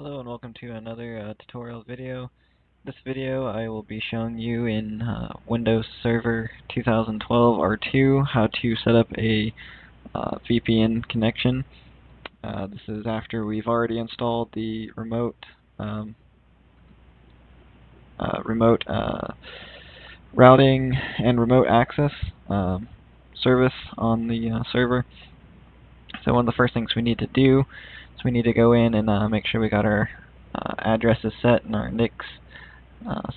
Hello and welcome to another tutorial video. This video I will be showing you in Windows Server 2012 R2 how to set up a VPN connection. This is after we've already installed the remote routing and remote access service on the server. So one of the first things we need to do is we need to go in and make sure we got our addresses set and our NICs.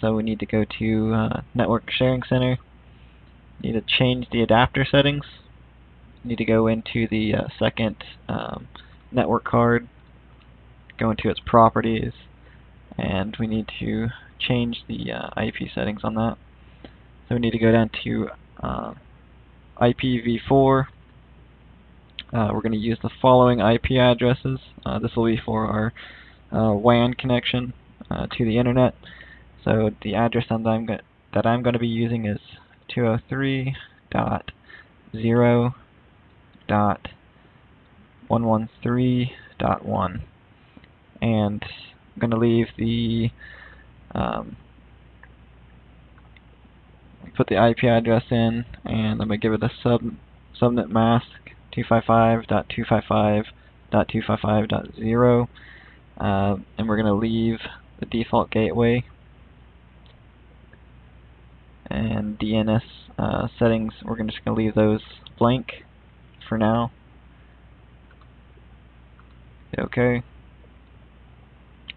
So we need to go to Network Sharing Center. Need to change the adapter settings. Need to go into the second network card, go into its properties, and we need to change the IP settings on that. So we need to go down to IPv4. We're going to use the following IP addresses. This will be for our WAN connection to the internet. So the address that I'm going to be using is 203.0.113.1, and I'm going to leave the put the IP address in, and I'm going to give it a subnet mask 255.255.255.0, and we're going to leave the default gateway and DNS settings. We're just going to leave those blank for now. Okay,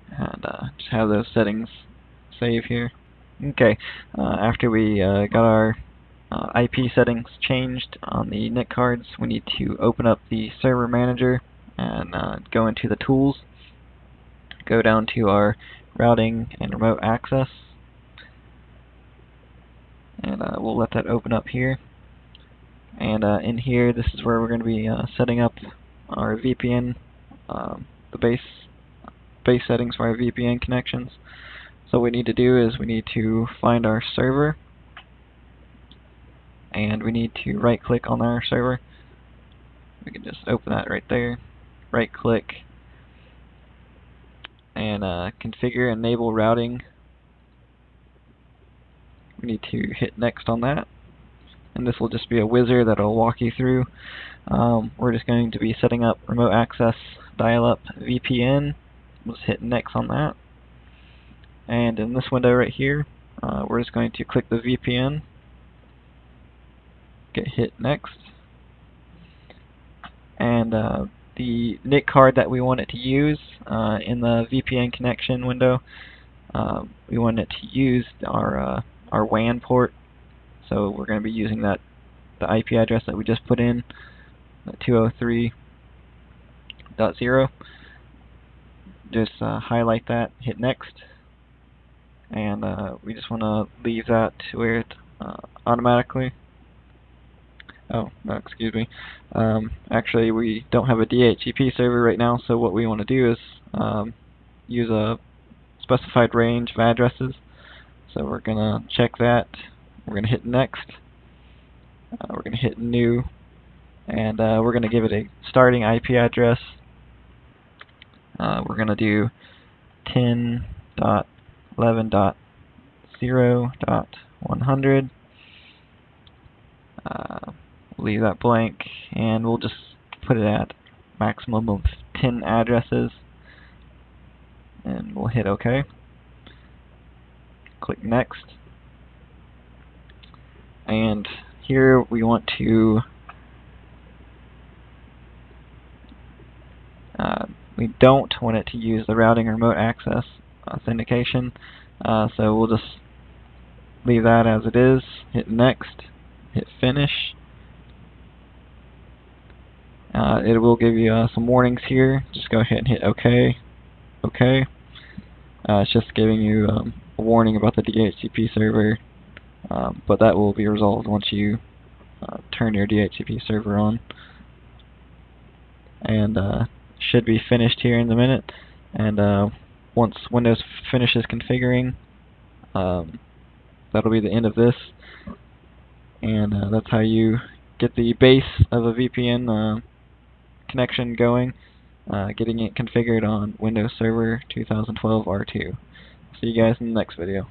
and just have those settings save here. Okay, after we got our IP settings changed on the NIC cards, we need to open up the server manager and go into the tools, go down to our routing and remote access, and we'll let that open up here. And in here, this is where we're going to be setting up our VPN, the base settings for our VPN connections. So what we need to do is we need to find our server, and we need to right click on our server. We can just open that right there, right click, and configure enable routing. We need to hit next on that, and this will just be a wizard that will walk you through. We're just going to be setting up remote access dial-up VPN. We'll just hit next on that, and in this window right here, we're just going to click the VPN, hit next, and the NIC card that we want it to use in the VPN connection window, we want it to use our WAN port. So we're going to be using the IP address that we just put in, the 203.0. Just highlight that, hit next, and we just want to leave that to where it automatically. Oh, no, excuse me. Actually, we don't have a DHCP server right now, so what we want to do is use a specified range of addresses. So we're going to check that. We're going to hit next. We're going to hit new, and we're going to give it a starting IP address. We're going to do 10.11.0.100. Leave that blank, and we'll just put it at maximum of 10 addresses, and we'll hit OK. Click next, and here we want to we don't want it to use the routing remote access authentication, so we'll just leave that as it is. Hit next, hit finish. It will give you some warnings here. Just go ahead and hit OK. OK. It's just giving you a warning about the DHCP server, but that will be resolved once you turn your DHCP server on. And should be finished here in a minute. And once Windows finishes configuring, that'll be the end of this. And that's how you get the base of a VPN connection going. getting it configured on Windows Server 2012 R2. See you guys in the next video.